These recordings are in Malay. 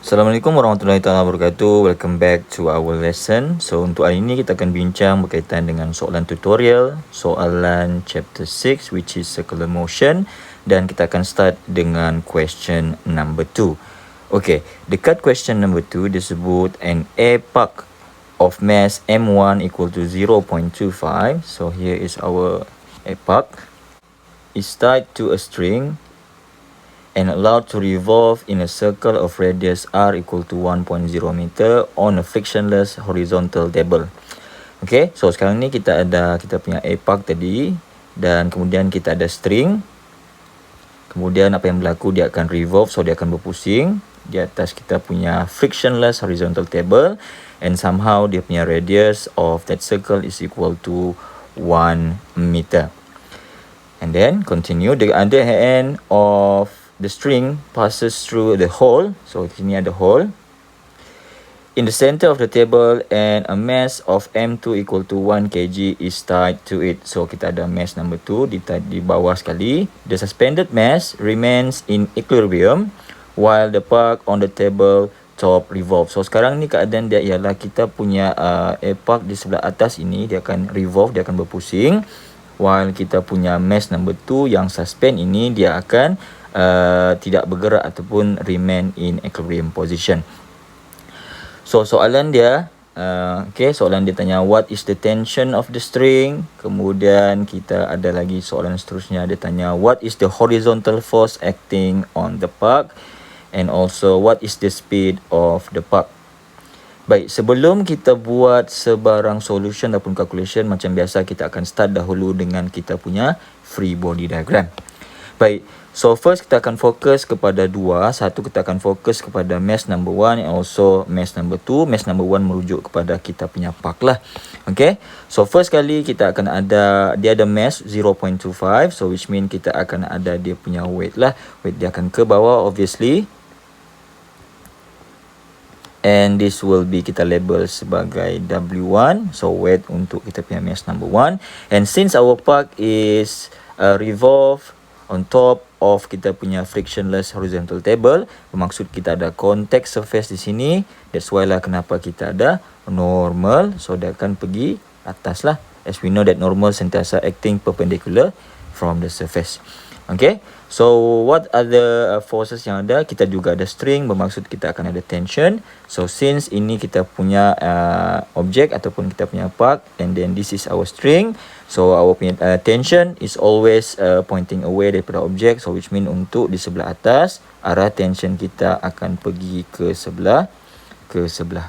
Assalamualaikum warahmatullahi wabarakatuh. Welcome back to our lesson. So untuk hari ini kita akan bincang berkaitan dengan soalan tutorial, soalan chapter 6 which is circular motion, dan kita akan start dengan question number 2. Okay, dekat question number 2 disebut an air park of mass M1 equal to 0.25. So here is our air park. Is tied to a string and allowed to revolve in a circle of radius r equal to 1.0 meter on a frictionless horizontal table. Okay, so sekarang ni kita punya air park tadi, dan kemudian kita ada string. Kemudian apa yang berlaku, dia akan revolve, so dia akan berpusing di atas kita punya frictionless horizontal table, and somehow dia punya radius of that circle is equal to 1 meter. And then continue, the other end of the string passes through the hole. So sini ada hole in the center of the table, and a mass of M2 equal to 1 kg is tied to it. So kita ada mass number 2 di bawah sekali. The suspended mass remains in equilibrium while the park on the table top revolve. So sekarang ni keadaan dia ialah kita punya air park di sebelah atas ini, dia akan revolve, dia akan berpusing, while kita punya mass number 2 yang suspend ini, dia akan tidak bergerak ataupun remain in equilibrium position. So soalan dia, soalan dia tanya what is the tension of the string. Kemudian kita ada lagi soalan seterusnya, dia tanya what is the horizontal force acting on the park, and also what is the speed of the park. Baik, sebelum kita buat sebarang solution ataupun calculation, macam biasa kita akan start dahulu dengan kita punya free body diagram. Baik, so first kita akan fokus kepada dua. Satu, kita akan fokus kepada mass number 1 and also mass number 2. Mass number 1 merujuk kepada kita punya park lah. Okay, so first kali kita akan dia ada mass 0.25. So which mean kita akan ada dia punya weight lah. Weight dia akan ke bawah obviously. And this will be kita label sebagai W1. So weight untuk kita punya mass number 1. And since our park is revolve on top of kita punya frictionless horizontal table, bermaksud kita ada contact surface di sini. That's why lah kenapa kita ada normal. So dia akan pergi atas lah, as we know that normal sentiasa acting perpendicular from the surface. Okay, so what other forces yang ada? Kita juga ada string, bermaksud kita akan ada tension. So since ini kita punya object ataupun kita punya park, and then this is our string, so our tension is always pointing away daripada object. So which mean untuk di sebelah atas, arah tension kita akan pergi ke sebelah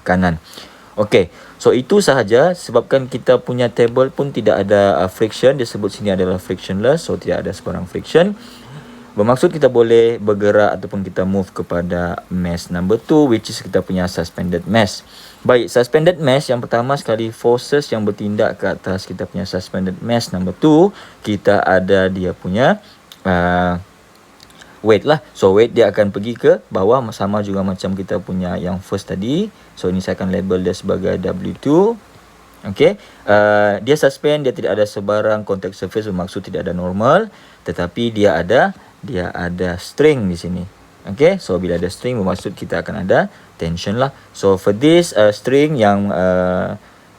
kanan. Okay, so itu sahaja. Sebabkan kita punya table pun tidak ada friction, dia sebut sini adalah frictionless, so tidak ada sebarang friction. Bermaksud kita boleh bergerak ataupun kita move kepada mass number 2, which is kita punya suspended mass. Baik, suspended mass yang pertama sekali, forces yang bertindak ke atas kita punya suspended mass number 2, kita ada dia punya weight lah. So weight dia akan pergi ke bawah, sama juga macam kita punya yang first tadi. So ini saya akan label dia sebagai W2. Okay, dia suspend, dia tidak ada sebarang contact surface, bermaksud tidak ada normal, tetapi dia ada string di sini. Okay, so bila ada string bermaksud kita akan ada tension lah. So for this string yang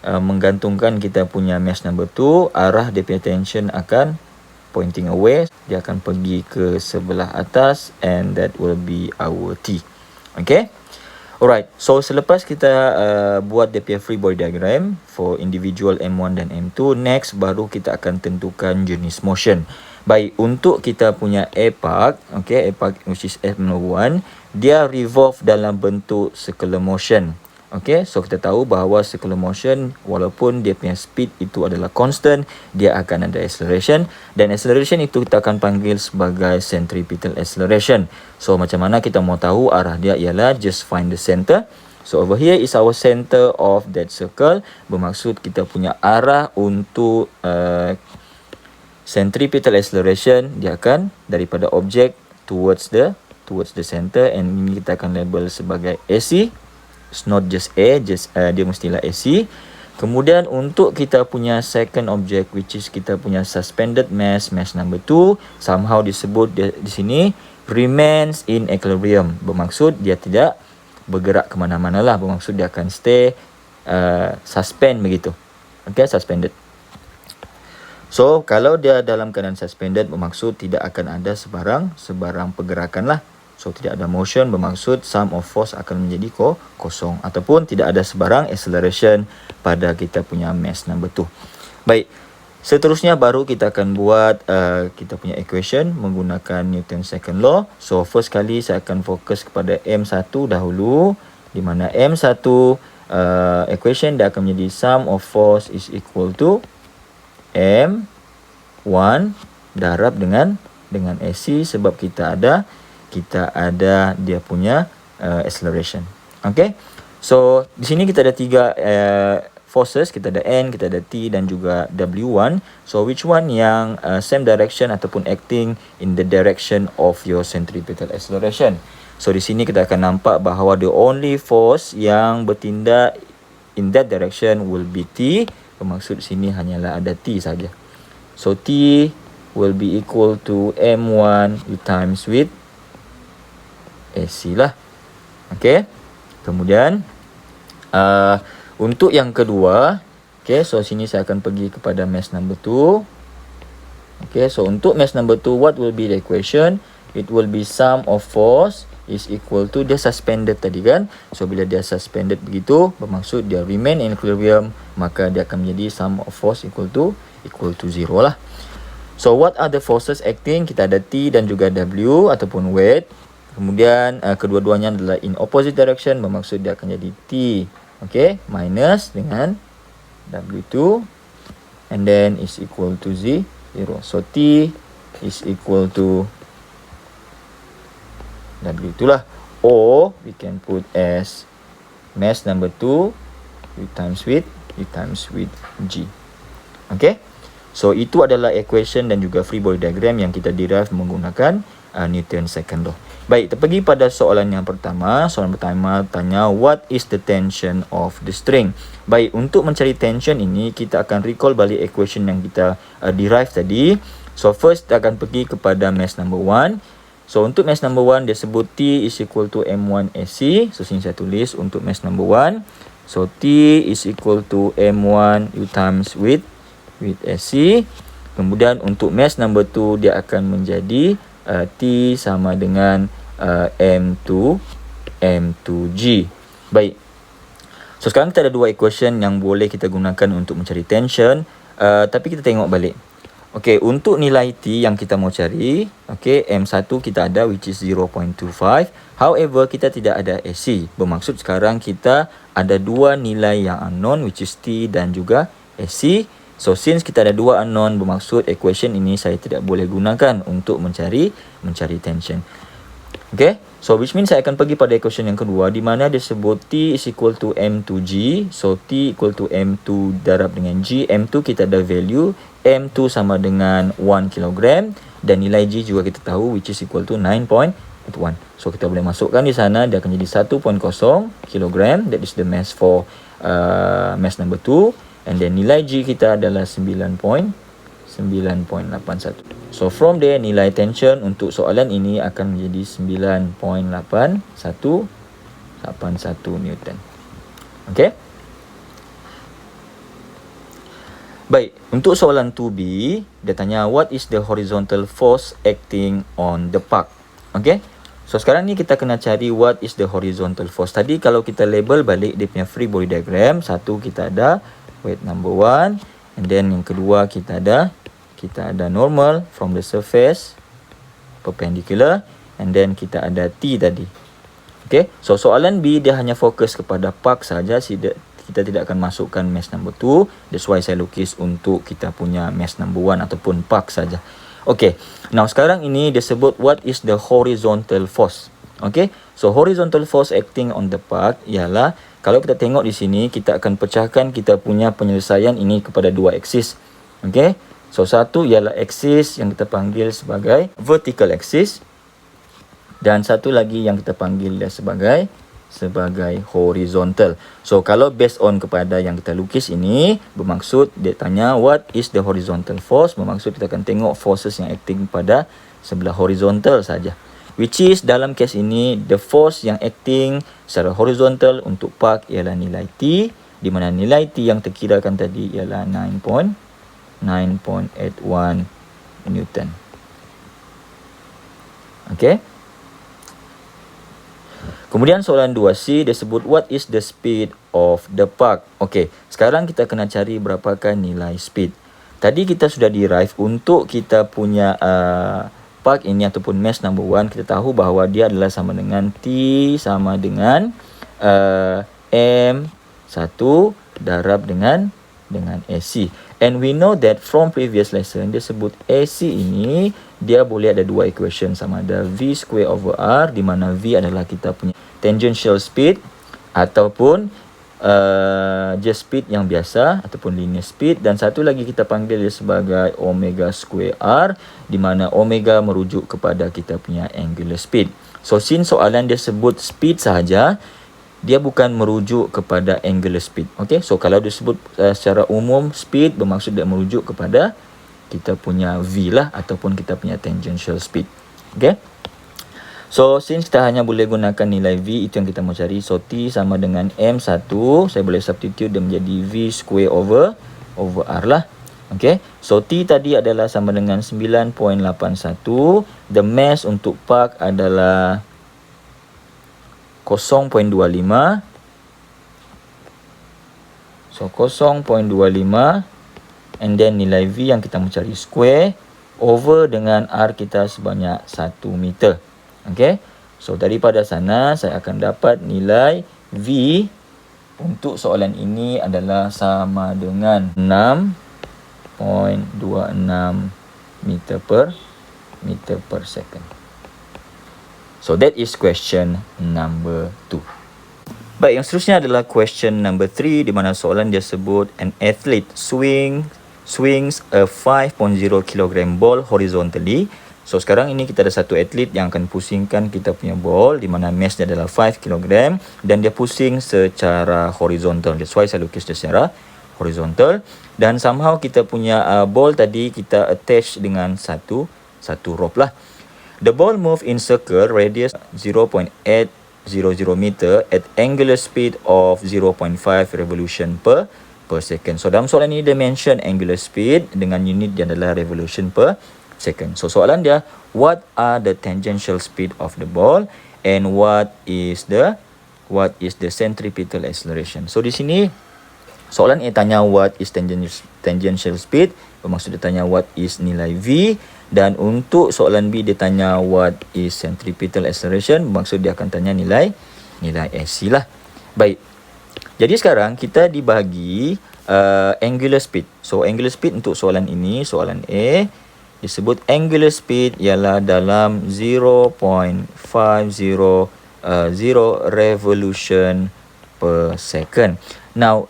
menggantungkan kita punya mass number 2, arah dia punya tension akan pointing away, dia akan pergi ke sebelah atas, and that will be our T. Okay, alright, so selepas kita buat dia punya free body diagram for individual M1 dan M2, next baru kita akan tentukan jenis motion. Baik, untuk kita punya air park, okay, air park which is M1, dia revolve dalam bentuk circular motion. Okay, so kita tahu bahawa circular motion, walaupun dia punya speed itu adalah constant, dia akan ada acceleration, dan acceleration itu kita akan panggil sebagai centripetal acceleration. So macam mana kita mau tahu arah dia, ialah just find the center. So over here is our center of that circle, bermaksud kita punya arah untuk centripetal acceleration, dia akan daripada object towards the center, and ini kita akan label sebagai AC. It's not just A, dia mestilah AC. Kemudian untuk kita punya second object, which is kita punya suspended mass number 2, somehow disebut di sini remains in equilibrium, bermaksud dia tidak bergerak ke mana-mana lah. Bermaksud dia akan stay suspend begitu. Okay, suspended. So, kalau dia dalam keadaan suspended, bermaksud tidak akan ada sebarang pergerakan lah. So, tidak ada motion, bermaksud sum of force akan menjadi kosong. Ataupun tidak ada sebarang acceleration pada kita punya mass number 2. Baik, seterusnya baru kita akan buat kita punya equation menggunakan Newton second law. So, first kali saya akan fokus kepada M1 dahulu. Di mana M1 equation dia akan menjadi sum of force is equal to M1 darab dengan AC, sebab kita ada dia punya acceleration. Okay, so di sini kita ada 3 forces, kita ada N, kita ada T dan juga W1. So which one yang same direction ataupun acting in the direction of your centripetal acceleration? So di sini kita akan nampak bahawa the only force yang bertindak in that direction will be T. Bermaksud sini hanyalah ada T saja. So T will be equal to M1 U times with AC lah. Okay. Kemudian untuk yang kedua, okay, so sini saya akan pergi kepada mass number 2. Okay, so untuk mass number 2, what will be the equation? It will be sum of force is equal to, dia suspended tadi kan. So bila dia suspended begitu, bermaksud dia remain in equilibrium, maka dia akan menjadi sum of force equal to 0 lah. So what are the forces acting? Kita ada T dan juga W ataupun weight. Kemudian kedua-duanya adalah in opposite direction, bermaksud dia akan jadi T, okay, minus dengan W2 and then is equal to 0. So T is equal to W2 lah. Or we can put as mass number 2 U times with G. Okay. So itu adalah equation dan juga free body diagram yang kita derive menggunakan Newton second law. Baik, kita pergi pada soalan yang pertama. Soalan pertama tanya what is the tension of the string. Baik, untuk mencari tension ini kita akan recall balik equation yang kita derive tadi. So first kita akan pergi kepada mass number 1. So untuk mass number 1 dia sebut T is equal to M1 AC. So sini saya tulis untuk mass number 1. So T is equal to M1 U times with AC. Kemudian untuk mass number 2 dia akan menjadi T sama dengan M2G. Baik. So sekarang kita ada 2 equation yang boleh kita gunakan untuk mencari tension. Tapi kita tengok balik. Okey, untuk nilai T yang kita mau cari, okey, M1 kita ada which is 0.25. However, kita tidak ada AC. Bermaksud sekarang kita ada 2 nilai yang unknown which is T dan juga AC. So since kita ada 2 unknown, bermaksud equation ini saya tidak boleh gunakan untuk mencari tension. Okay, so which means saya akan pergi pada equation yang kedua di mana dia sebut T is equal to M2G. So T equal to M2 darab dengan G. M2 kita ada value, M2 sama dengan 1 kg dan nilai G juga kita tahu which is equal to 9.81. So kita boleh masukkan di sana, dia akan jadi 1.0 kg. That is the mass for mass number 2. And then nilai G kita adalah 9.81. So from there nilai tension untuk soalan ini akan menjadi 9.81 Newton. Okay. Baik, untuk soalan 2B, dia tanya what is the horizontal force acting on the puck. Okay. So sekarang ni kita kena cari what is the horizontal force. Tadi kalau kita label balik dia punya free body diagram, satu kita ada weight number 1, and then yang kedua kita ada normal from the surface perpendicular, and then kita ada T tadi. Okay, so soalan B dia hanya fokus kepada puck saja, kita tidak akan masukkan mass number 2. That's why saya lukis untuk kita punya mass number 1 ataupun puck saja. Okay, now sekarang ini dia sebut what is the horizontal force. Okay, so horizontal force acting on the puck ialah, kalau kita tengok di sini, kita akan pecahkan kita punya penyelesaian ini kepada 2 aksis. Okay, so satu ialah aksis yang kita panggil sebagai vertical axis, dan satu lagi yang kita panggil dia sebagai horizontal. So kalau based on kepada yang kita lukis ini, bermaksud dia tanya what is the horizontal force, bermaksud kita akan tengok forces yang acting pada sebelah horizontal saja. which is dalam kes ini the force yang acting secara horizontal untuk park ialah nilai T, di mana nilai T yang terkirakan tadi ialah 9.81 Newton. Okey. Kemudian soalan 2C dia sebut what is the speed of the park. Okey, sekarang kita kena cari berapakah nilai speed. Tadi kita sudah derive untuk kita punya park ini ataupun mesh number 1, kita tahu bahawa dia adalah sama dengan T sama dengan M1 darab dengan AC. And we know that from previous lesson dia sebut AC ini dia boleh ada dua equation, sama ada V square over R, di mana V adalah kita punya tangential speed ataupun just speed yang biasa ataupun linear speed, dan satu lagi kita panggil dia sebagai omega square R, di mana omega merujuk kepada kita punya angular speed. So since soalan dia sebut speed sahaja, dia bukan merujuk kepada angular speed. Okay, so kalau disebut secara umum speed, bermaksud dia merujuk kepada kita punya V lah ataupun kita punya tangential speed. Okay, so since kita hanya boleh gunakan nilai V, itu yang kita mau cari. So T sama dengan M1, saya boleh substitute dia menjadi V square over R lah. Okay, so T tadi adalah sama dengan 9.81. The mass untuk park adalah 0.25. So 0.25, and then nilai V yang kita mau cari square over dengan R kita sebanyak 1 meter. Okay, so daripada sana saya akan dapat nilai V untuk soalan ini adalah sama dengan 6.26 meter per second. So that is question number 2. Baik, yang seterusnya adalah question number 3, di mana soalan dia sebut an athlete swings a 5.0 kg ball horizontally. So sekarang ini kita ada satu atlet yang akan pusingkan kita punya ball, di mana mass dia adalah 5 kg dan dia pusing secara horizontal. That's why saya lukis dia secara horizontal, dan somehow kita punya ball tadi kita attach dengan satu rope lah. The ball move in circle radius 0.800 meter at angular speed of 0.5 revolution per second. So dalam soalan ini dia mention angular speed dengan unit dia adalah revolution per second. So soalan dia, what are the tangential speed of the ball and what is the centripetal acceleration. So di sini soalan ini tanya what is tangential speed, bermaksud dia tanya what is nilai V, dan untuk soalan B dia tanya what is centripetal acceleration, bermaksud dia akan tanya nilai AC lah. Baik, jadi sekarang kita dibagi angular speed. So angular speed untuk soalan ini, soalan A, disebut angular speed ialah dalam 0.500 revolution per second. Now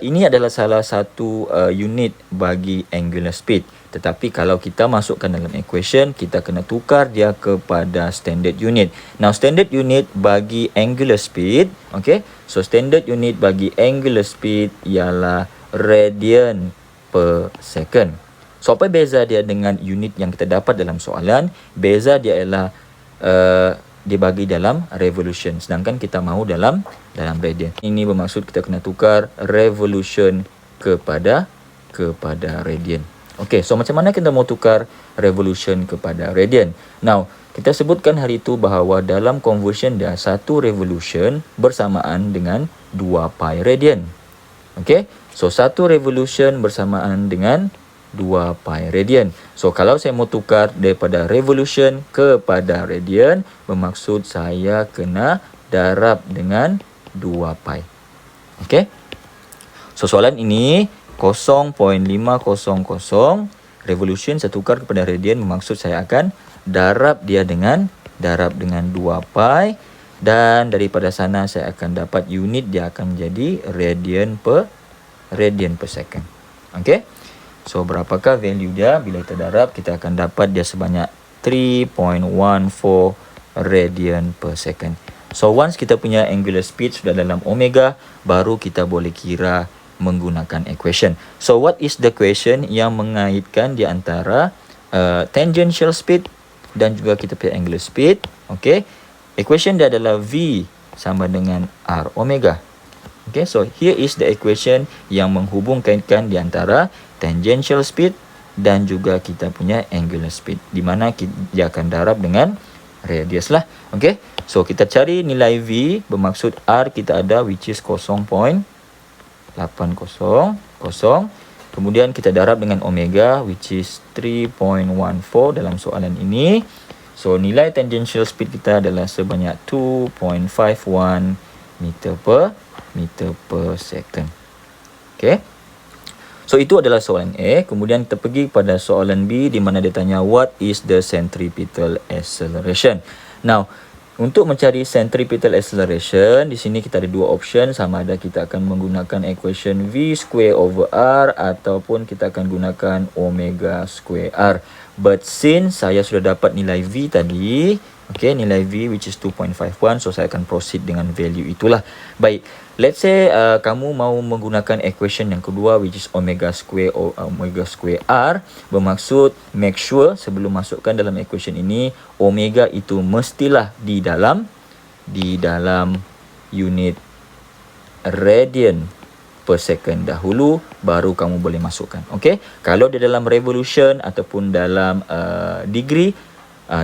ini adalah salah satu unit bagi angular speed. Tetapi kalau kita masukkan dalam equation, kita kena tukar dia kepada standard unit. Now standard unit bagi angular speed, okay? So standard unit bagi angular speed ialah radian per second. So apa beza dia dengan unit yang kita dapat dalam soalan? Beza dia ialah dibagi dalam revolution, sedangkan kita mahu dalam radian. Ini bermaksud kita kena tukar revolution kepada radian. Okey, so macam mana kita mau tukar revolution kepada radian? Now, kita sebutkan hari itu bahawa dalam conversion dia satu revolution bersamaan dengan 2 pi radian. Okey, so satu revolution bersamaan dengan 2 pi radian. So kalau saya mau tukar daripada revolution kepada radian, bermaksud saya kena darab dengan 2 pi. Okey, so soalan ini 0.500 revolution saya tukar kepada radian, bermaksud saya akan darab dengan 2 pi, dan daripada sana saya akan dapat unit dia akan menjadi radian per second. Okey, so berapakah value dia bila kita darab? Kita akan dapat dia sebanyak 3.14 radian per second. So once kita punya angular speed sudah dalam omega, baru kita boleh kira menggunakan equation. So what is the equation yang mengaitkan di antara tangential speed dan juga kita punya angular speed? Okay, equation dia adalah V sama dengan R omega. Okay, so here is the equation yang menghubungkan di antara tangential speed dan juga kita punya angular speed, di mana dia akan darab dengan radius lah. Okay, so kita cari nilai V, bermaksud R kita ada which is 0.800. Kemudian kita darab dengan omega which is 3.14 dalam soalan ini. So nilai tangential speed kita adalah sebanyak 2.51 meter per second. Okay. So itu adalah soalan A. Kemudian kita pergi pada soalan B di mana dia tanya what is the centripetal acceleration. Now, untuk mencari centripetal acceleration, di sini kita ada dua option, sama ada kita akan menggunakan equation V square over R ataupun kita akan gunakan omega square R. But since saya sudah dapat nilai V tadi, okay, nilai V which is 2.51, so saya akan proceed dengan value itulah. Baik, let's say kamu mau menggunakan equation yang kedua which is omega square R, bermaksud make sure sebelum masukkan dalam equation ini omega itu mestilah di dalam unit radian per second dahulu, baru kamu boleh masukkan. Okay, kalau di dalam revolution ataupun dalam degree,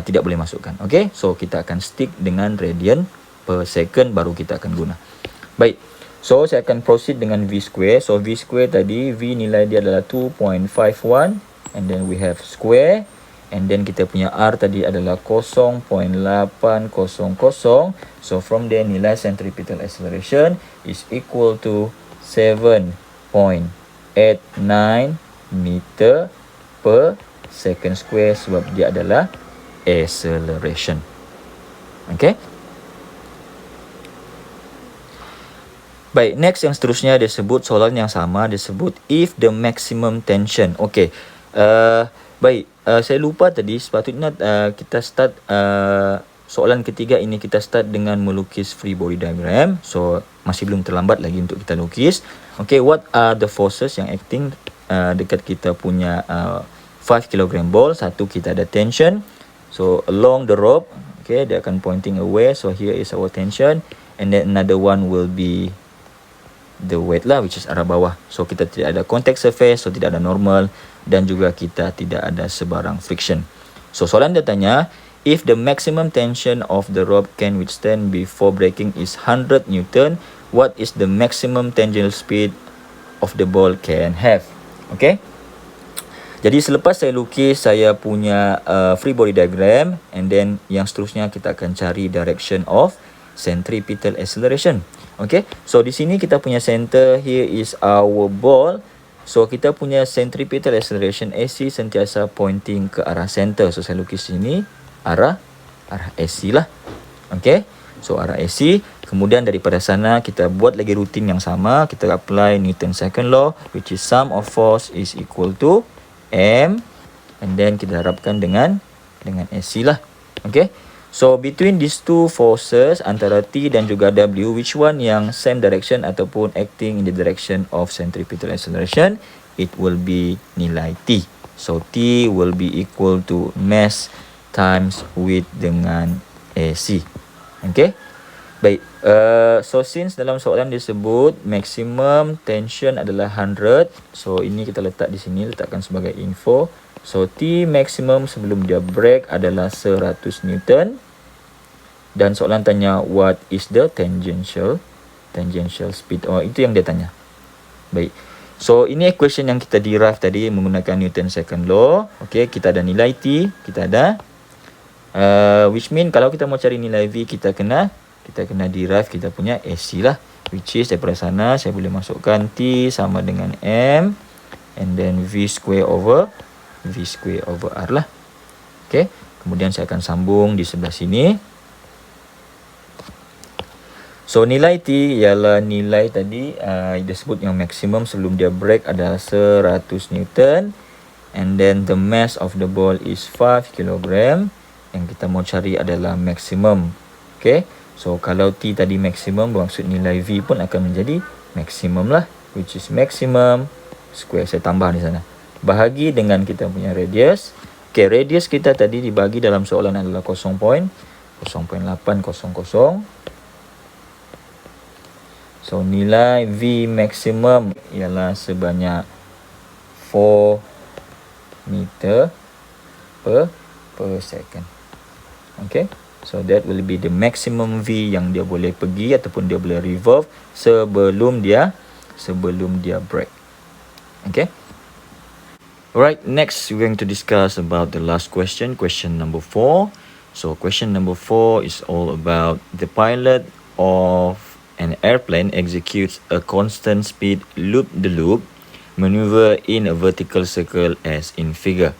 tidak boleh masukkan. Okay, so kita akan stick dengan radian per second, baru kita akan guna. Baik, so saya akan proceed dengan V square. So V square tadi, V nilai dia adalah 2.51, and then we have square, and then kita punya R tadi adalah 0.800. So from there nilai centripetal acceleration is equal to 7.89 meter per second square, sebab dia adalah acceleration. Okay. Baik, next yang seterusnya dia sebut soalan yang sama, dia sebut if the maximum tension. Okay. Baik, saya lupa tadi, sepatutnya kita start soalan ketiga ini kita start dengan melukis free body diagram. So masih belum terlambat lagi untuk kita lukis. Okay, what are the forces yang acting dekat kita punya 5 kg ball? Satu, kita ada tension. So along the rope, okay, dia akan pointing away. So here is our tension, and then another one will be the weight lah, which is arah bawah. So kita tidak ada contact surface, so tidak ada normal, dan juga kita tidak ada sebarang friction. So soalan dia tanya, if the maximum tension of the rope can withstand before breaking is 100 Newton, what is the maximum tangential speed of the ball can have? Okay. Jadi selepas saya lukis saya punya free body diagram, and then yang seterusnya kita akan cari direction of centripetal acceleration. Okay. So di sini kita punya center, here is our ball. So kita punya centripetal acceleration AC sentiasa pointing ke arah center. So saya lukis sini arah AC lah. Okay. So arah AC. Kemudian daripada sana kita buat lagi rutin yang sama. Kita apply Newton second law, which is sum of force is equal to M, and then kita harapkan dengan AC lah. Okay. So between these two forces, antara T dan juga W, which one yang same direction ataupun acting in the direction of centripetal acceleration? It will be nilai T. So T will be equal to mass times width dengan AC. Okay. Baik, so since dalam soalan disebut maximum tension adalah 100, so ini kita letak di sini, letakkan sebagai info. So T maximum sebelum dia break adalah 100 Newton. Dan soalan tanya what is the tangential speed. Oh, itu yang dia tanya. Baik. So ini equation yang kita derive tadi menggunakan Newton second law. Okay, kita ada nilai T, kita ada which mean kalau kita mau cari nilai V, kita kena derive kita punya AC lah, which is daripada sana saya boleh masukkan T sama dengan M, and then V square over R lah. Okay, kemudian saya akan sambung di sebelah sini. So nilai T ialah nilai tadi dia sebut yang maksimum sebelum dia break adalah 100 Newton, and then the mass of the ball is 5 kg. Yang kita mau cari adalah maksimum. Okay, so kalau T tadi maksimum, bermaksud nilai V pun akan menjadi maksimum lah, which is maximum square. Saya tambah di sana, bahagi dengan kita punya radius. Okay, radius kita tadi dibagi dalam soalan adalah 0.800. 0.800. So nilai V maximum ialah sebanyak 4 meter per second. Okay, so that will be the maximum V yang dia boleh pergi ataupun dia boleh revolve sebelum dia break. Okay. Alright, next we're going to discuss about the last question number 4. So question number 4 is all about the pilot of an airplane executes a constant speed loop-the-loop maneuver in a vertical circle as in figure.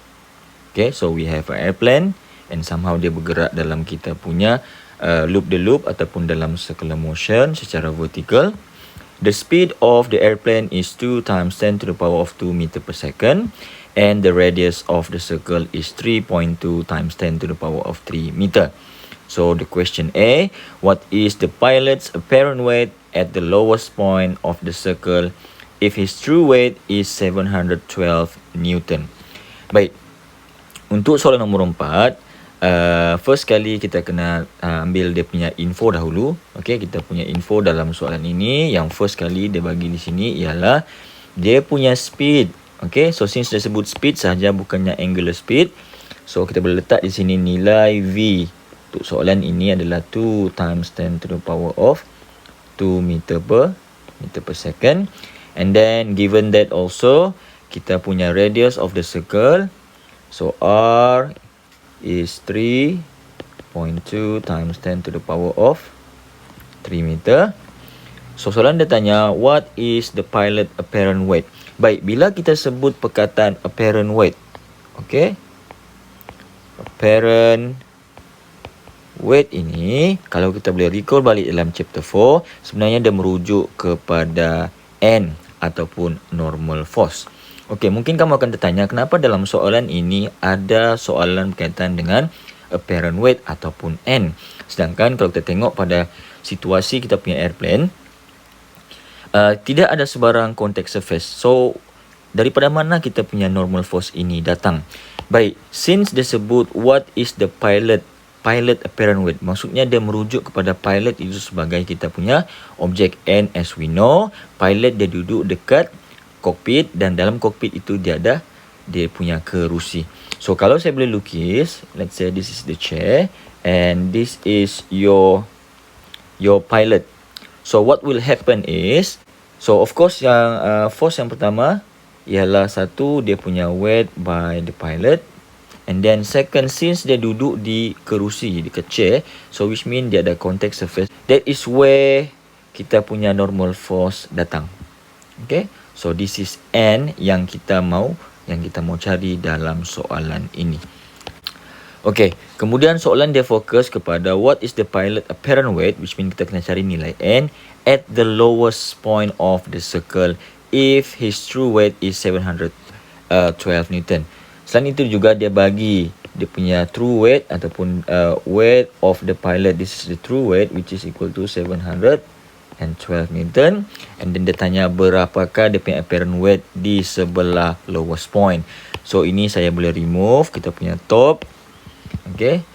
Okay, so we have an airplane and somehow dia bergerak dalam kita punya loop-the-loop ataupun dalam circular motion secara vertical. The speed of the airplane is 2 times 10 to the power of 2 meter per second and the radius of the circle is 3.2 times 10 to the power of 3 meter. So the question A, what is the pilot's apparent weight at the lowest point of the circle if his true weight is 712 Newton? Baik, untuk soalan nombor 4, first kali kita kena ambil dia punya info dahulu. Okay, kita punya info dalam soalan ini, yang first kali dia bagi di sini ialah dia punya speed. Okay, so since dia sebut speed sahaja bukannya angular speed, so kita boleh letak di sini nilai V untuk soalan ini adalah 2 times 10 to the power of 2 meter per second. And then given that also kita punya radius of the circle, so R is 3.2 times 10 to the power of 3 meter. So soalan dia tanya, what is the pilot apparent weight? Baik, bila kita sebut perkataan apparent weight, okay, apparent weight ini, kalau kita boleh recall balik dalam chapter 4, sebenarnya dia merujuk kepada N ataupun normal force. Okay, mungkin kamu akan tertanya, kenapa dalam soalan ini ada soalan berkaitan dengan apparent weight ataupun N. Sedangkan kalau kita tengok pada situasi kita punya airplane, tidak ada sebarang contact surface. So, daripada mana kita punya normal force ini datang? Baik, since dia sebut what is the pilot apparent weight, maksudnya dia merujuk kepada pilot itu sebagai kita punya objek. And as we know, pilot dia duduk dekat kokpit dan dalam kokpit itu dia ada dia punya kerusi. So, kalau saya boleh lukis, let's say this is the chair and this is your pilot. So, what will happen is, so of course yang force yang pertama ialah satu, dia punya weight by the pilot. And then second, since dia duduk di kerusi, di chair, so which mean dia ada contact surface. That is where kita punya normal force datang. Okay, so this is N yang kita mau cari dalam soalan ini. Okay, kemudian soalan dia fokus kepada what is the pilot apparent weight, which mean kita kena cari nilai N at the lowest point of the circle if his true weight is 712 Newton. Selain itu juga dia bagi dia punya true weight ataupun weight of the pilot. This is the true weight which is equal to 712 Newton. And then dia tanya berapakah dia punya apparent weight di sebelah lowest point. So ini saya boleh remove kita punya top. Okay.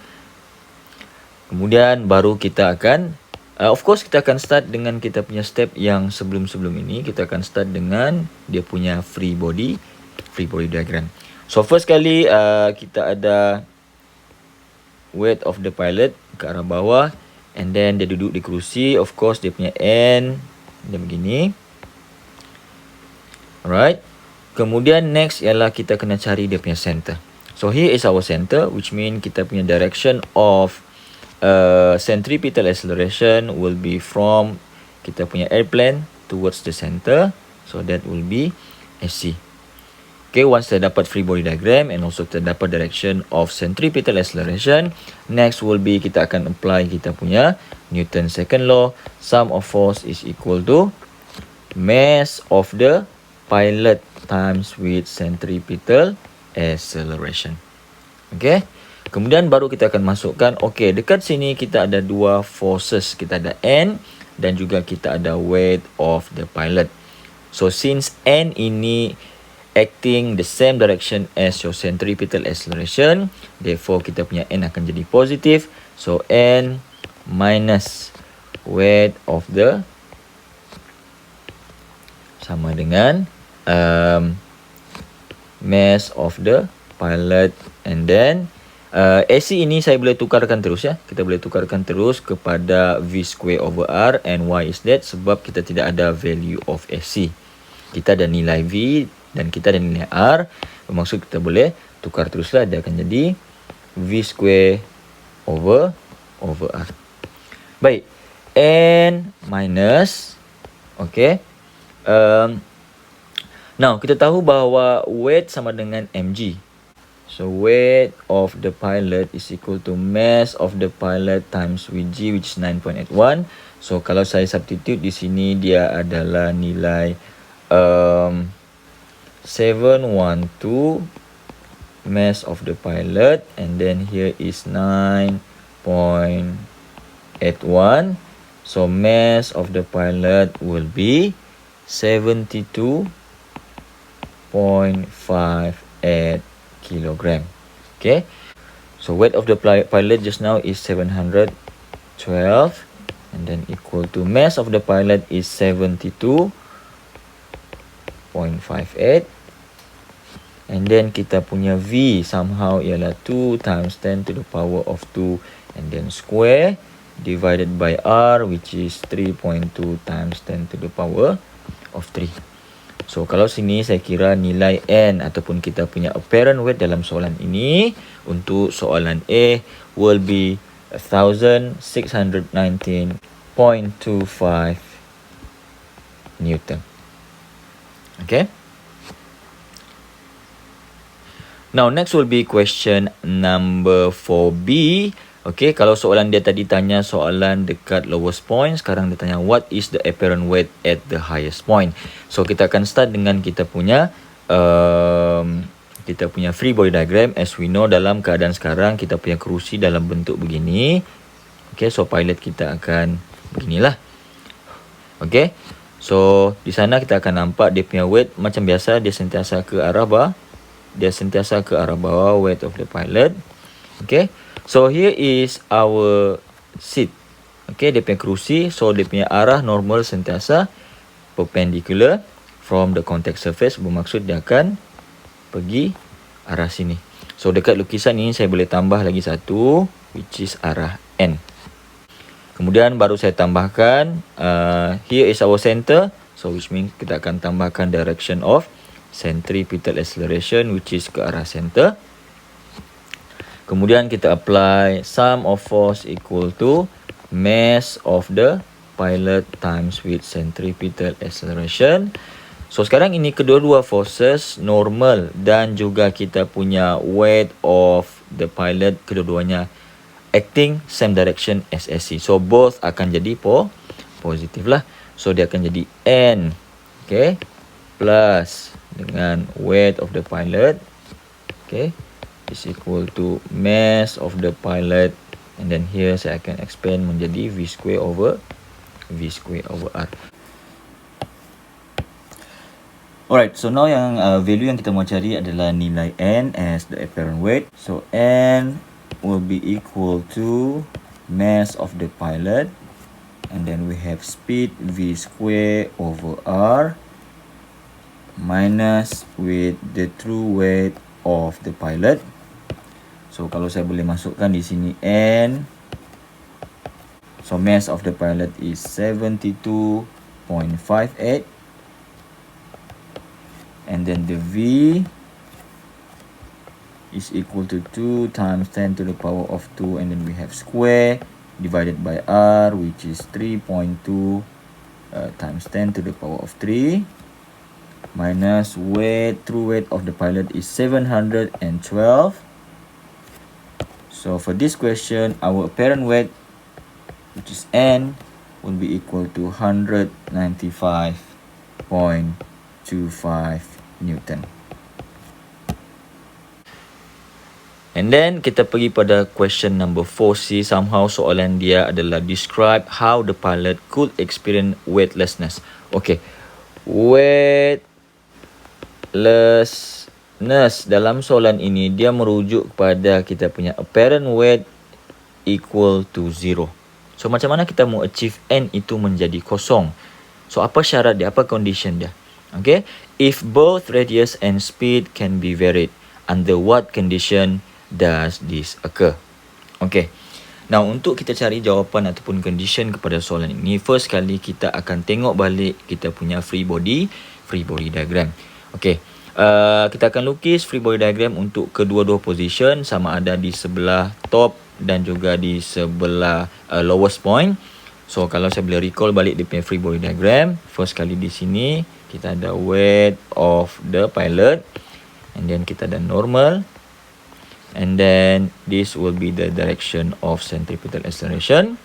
Kemudian baru kita akan of course kita akan start dengan kita punya step yang sebelum-sebelum ini. Kita akan start dengan dia punya free body diagram. So first kali kita ada weight of the pilot ke arah bawah and then dia duduk di kerusi. Of course dia punya N dia begini. Alright. Kemudian next ialah kita kena cari dia punya center. So here is our center, which mean kita punya direction of centripetal acceleration will be from kita punya airplane towards the center. So that will be SC. Okay, once kita dapat free body diagram and also kita dapat direction of centripetal acceleration, next will be kita akan apply kita punya Newton's second law. Sum of force is equal to mass of the pilot times with centripetal acceleration. Okay, kemudian baru kita akan masukkan, okay, dekat sini kita ada dua forces, kita ada N dan juga kita ada weight of the pilot. So since N ini acting the same direction as your centripetal acceleration, therefore kita punya N akan jadi positif. So N minus weight of the sama dengan mass of the pilot, and then AC ini saya boleh tukarkan terus ya. Kita boleh tukarkan terus kepada V square over R, and why is that? Sebab kita tidak ada value of AC. Kita ada nilai V dan kita ada nilai R. Bermaksud kita boleh tukar teruslah, dia akan jadi V square over R. Baik, N minus, okay. Now, kita tahu bahawa weight sama dengan mg. So, weight of the pilot is equal to mass of the pilot times Vg, which is 9.81. So, kalau saya substitute di sini, dia adalah nilai 712 mass of the pilot, and then here is 9.81. So, mass of the pilot will be 72.58 kilogram. Okay, so weight of the pilot just now is 712, and then equal to mass of the pilot is 72.58, and then kita punya V somehow ialah 2 times 10 to the power of 2, and then square divided by R, which is 3.2 times 10 to the power of 3. So, kalau sini saya kira nilai N ataupun kita punya apparent weight dalam soalan ini untuk soalan A will be 1619.25 Newton. Okay. Now, next will be question number 4B. Okay, kalau soalan dia tadi tanya soalan dekat lowest point, sekarang dia tanya what is the apparent weight at the highest point. So, kita akan start dengan kita punya free body diagram. As we know, dalam keadaan sekarang kita punya kerusi dalam bentuk begini. Okay, so pilot kita akan beginilah. Okay, so di sana kita akan nampak dia punya weight macam biasa, dia sentiasa ke arah bawah. Weight of the pilot. Okay, so here is our seat. Okay, dia punya kerusi. So, dia punya arah normal sentiasa perpendicular from the contact surface. Bermaksud dia akan pergi arah sini. So, dekat lukisan ini saya boleh tambah lagi satu, which is arah N. Kemudian baru saya tambahkan, here is our center. So, which means kita akan tambahkan direction of centripetal acceleration, which is ke arah center. Kemudian kita apply sum of force equal to mass of the pilot times with centripetal acceleration. So, sekarang ini kedua-dua forces normal dan juga kita punya weight of the pilot, kedua-duanya acting same direction as AC. So, both akan jadi positif lah. So, dia akan jadi N, okay, plus dengan weight of the pilot, okay, is equal to mass of the pilot, and then here saya akan expand menjadi V square over R. Alright, so now yang value yang kita mau cari adalah nilai N as the apparent weight. So N will be equal to mass of the pilot, and then we have speed V square over R minus with the true weight of the pilot. So, kalau saya boleh masukkan di sini N. So, mass of the pilot is 72.58. And then the V is equal to 2 times 10 to the power of 2. And then we have square divided by R, which is 3.2 times 10 to the power of 3. Minus true weight of the pilot is 712. So for this question, our apparent weight, which is N, will be equal to 195.25 Newton. And then kita pergi pada question number 4C. Somehow soalan dia adalah describe how the pilot could experience weightlessness. Okay, weightlessness dalam soalan ini dia merujuk kepada kita punya apparent weight equal to 0. So macam mana kita mau achieve n itu menjadi kosong? So apa syarat dia? Apa condition dia? Okay, if both radius and speed can be varied, under what condition does this occur? Okay, now untuk kita cari jawapan ataupun condition kepada soalan ini, first kali kita akan tengok balik kita punya free body diagram. Okay, kita akan lukis free body diagram untuk kedua-dua position, sama ada di sebelah top dan juga di sebelah lowest point. So kalau saya boleh recall balik di free body diagram, first kali di sini kita ada weight of the pilot, and then kita ada normal, and then this will be the direction of centripetal acceleration.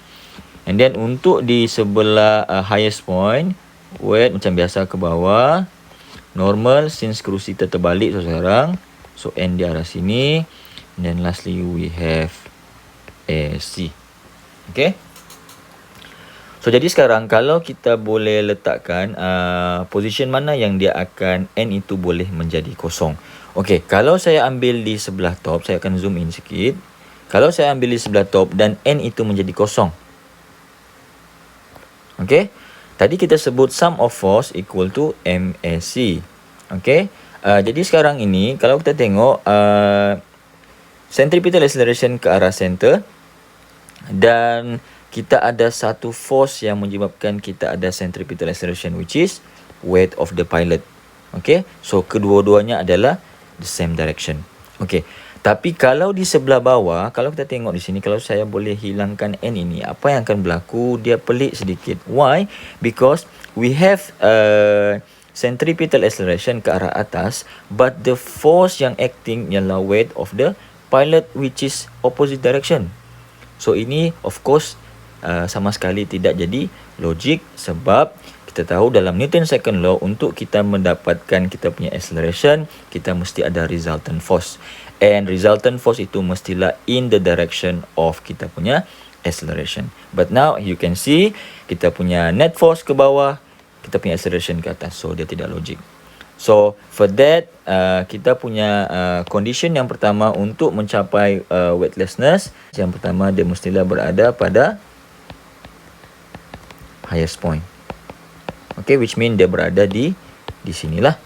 And then untuk di sebelah highest point, weight macam biasa ke bawah, normal since kerusi kita terbalik sekarang, so n di arah sini, and then lastly we have AC. Okay, so jadi sekarang kalau kita boleh letakkan position mana yang dia akan n itu boleh menjadi kosong. Okay, kalau saya ambil di sebelah top, saya akan zoom in sikit. Kalau saya ambil di sebelah top dan n itu menjadi kosong, okay, tadi kita sebut sum of force equal to MAC. Okay, jadi sekarang ini kalau kita tengok centripetal acceleration ke arah center, dan kita ada satu force yang menyebabkan kita ada centripetal acceleration, which is weight of the pilot. Okay, so kedua-duanya adalah the same direction. Okay, tapi kalau di sebelah bawah, kalau kita tengok di sini, kalau saya boleh hilangkan n ini, apa yang akan berlaku? Dia pelik sedikit. Why? Because we have centripetal acceleration ke arah atas, but the force yang acting ialah weight of the pilot, which is opposite direction. So ini of course sama sekali tidak jadi logik, sebab kita tahu dalam Newton second law, untuk kita mendapatkan kita punya acceleration, kita mesti ada resultant force, and resultant force itu mestilah in the direction of kita punya acceleration. But now you can see kita punya net force ke bawah, kita punya acceleration ke atas, so dia tidak logik. So for that kita punya condition yang pertama untuk mencapai weightlessness, yang pertama dia mestilah berada pada highest point. Okay, which mean dia berada di sinilah.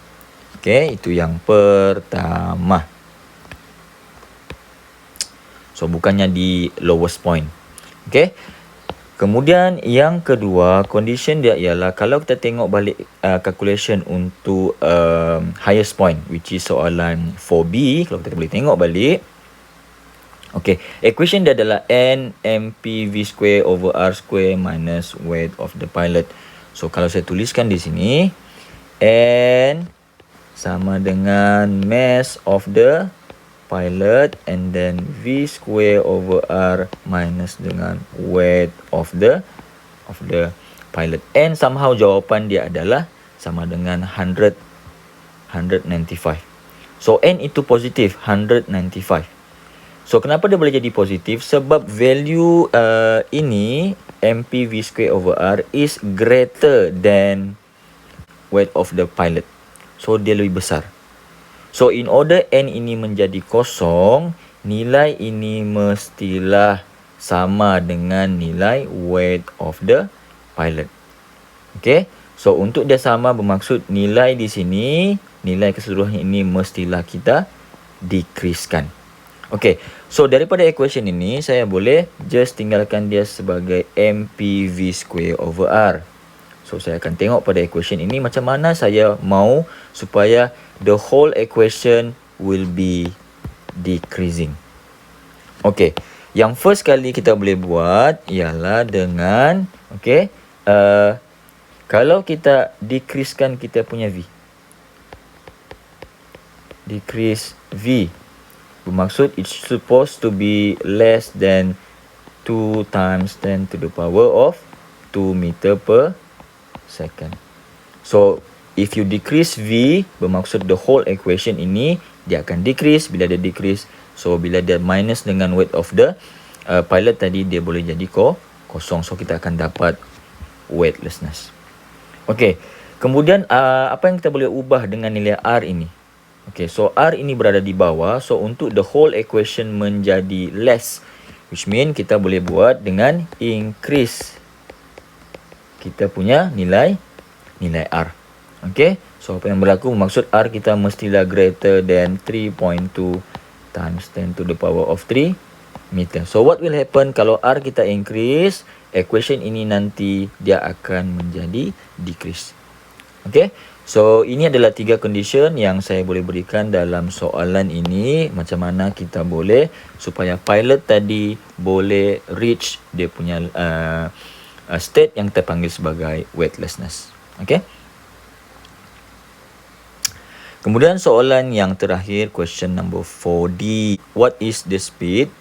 Okay, itu yang pertama. So bukannya di lowest point. Okay. Kemudian yang kedua, condition dia ialah kalau kita tengok balik calculation untuk highest point, which is soalan 4B, kalau kita boleh tengok balik. Okay, equation dia adalah N mp v square over r square minus weight of the pilot. So kalau saya tuliskan di sini, N sama dengan mass of the pilot, and then v square over r minus dengan weight of the pilot, and somehow jawapan dia adalah sama dengan 195. So n itu positif 195. So kenapa dia boleh jadi positif? Sebab value ini mp v square over r is greater than weight of the pilot. So dia lebih besar. So in order n ini menjadi kosong, nilai ini mestilah sama dengan nilai weight of the pilot. Okay, so untuk dia sama bermaksud nilai di sini, nilai keseluruhan ini mestilah kita decreasekan. Okay, so daripada equation ini saya boleh just tinggalkan dia sebagai mp v square over r. So saya akan tengok pada equation ini macam mana saya mau supaya the whole equation will be decreasing. Okay, yang first kali kita boleh buat ialah dengan kalau kita decreasekan kita punya v, decrease v, bermaksud it's supposed to be less than 2 times 10 to the power of 2 meter per second. So if you decrease v, bermaksud the whole equation ini dia akan decrease. Bila dia decrease, so bila dia minus dengan weight of the pilot tadi, dia boleh jadi kosong. So kita akan dapat weightlessness. Okay, kemudian apa yang kita boleh ubah dengan nilai r ini? Okay, so r ini berada di bawah. So untuk the whole equation menjadi less, Which mean kita boleh buat dengan increase kita punya nilai R. Okay. So apa yang berlaku maksud R kita mestilah greater than 3.2 times 10 to the power of 3 meter. So what will happen kalau R kita increase, equation ini nanti dia akan menjadi decrease. Okay. So ini adalah 3 condition yang saya boleh berikan dalam soalan ini. Macam mana kita boleh supaya pilot tadi boleh reach dia punya state yang kita panggil sebagai weightlessness. Okay. Kemudian soalan yang terakhir, question number 4D. What is the speed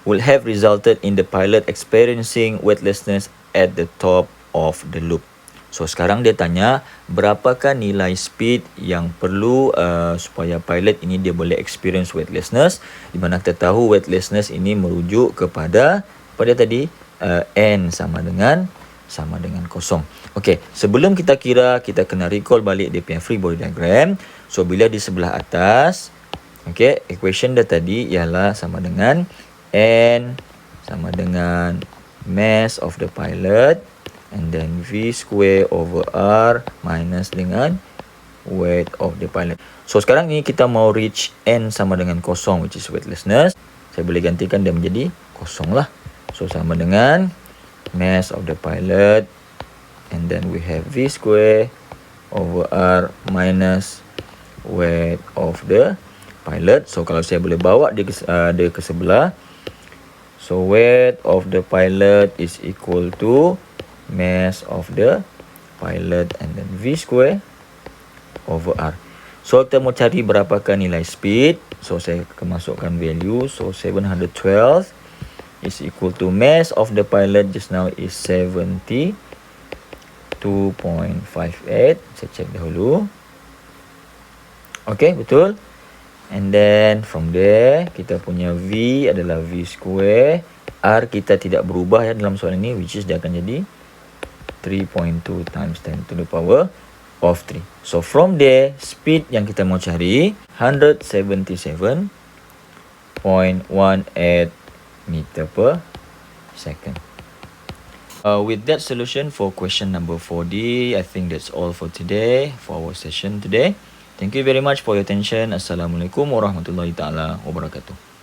will have resulted in the pilot experiencing weightlessness at the top of the loop? So sekarang dia tanya berapakah nilai speed yang perlu supaya pilot ini dia boleh experience weightlessness, di mana kita tahu weightlessness ini merujuk kepada tadi n sama dengan kosong. Okey, sebelum kita kira, kita kena recall balik dia punya free body diagram. So bila di sebelah atas, okey, equation dia tadi ialah sama dengan n sama dengan mass of the pilot and then V square over R minus dengan weight of the pilot. So sekarang ni kita mau reach N sama dengan kosong, which is weightlessness. Saya boleh gantikan dia menjadi kosong lah. So sama dengan mass of the pilot and then we have V square over R minus weight of the pilot. So kalau saya boleh bawa dia ke sebelah, so weight of the pilot is equal to mass of the pilot and then V square over R. So kita mau cari berapakah nilai speed. So saya akan masukkan value. So 712 is equal to mass of the pilot just now is 72.58. Saya cek dahulu. Okay, betul. And then from there kita punya V adalah V square. R kita tidak berubah ya dalam soalan ini, which is dia akan jadi 3.2 times 10 to the power of 3. So from there, speed yang kita mau cari 177.18 meter per second. With that solution for question number 4D, I think that's all for today, for our session today. Thank you very much for your attention. Assalamualaikum warahmatullahi taala wabarakatuh.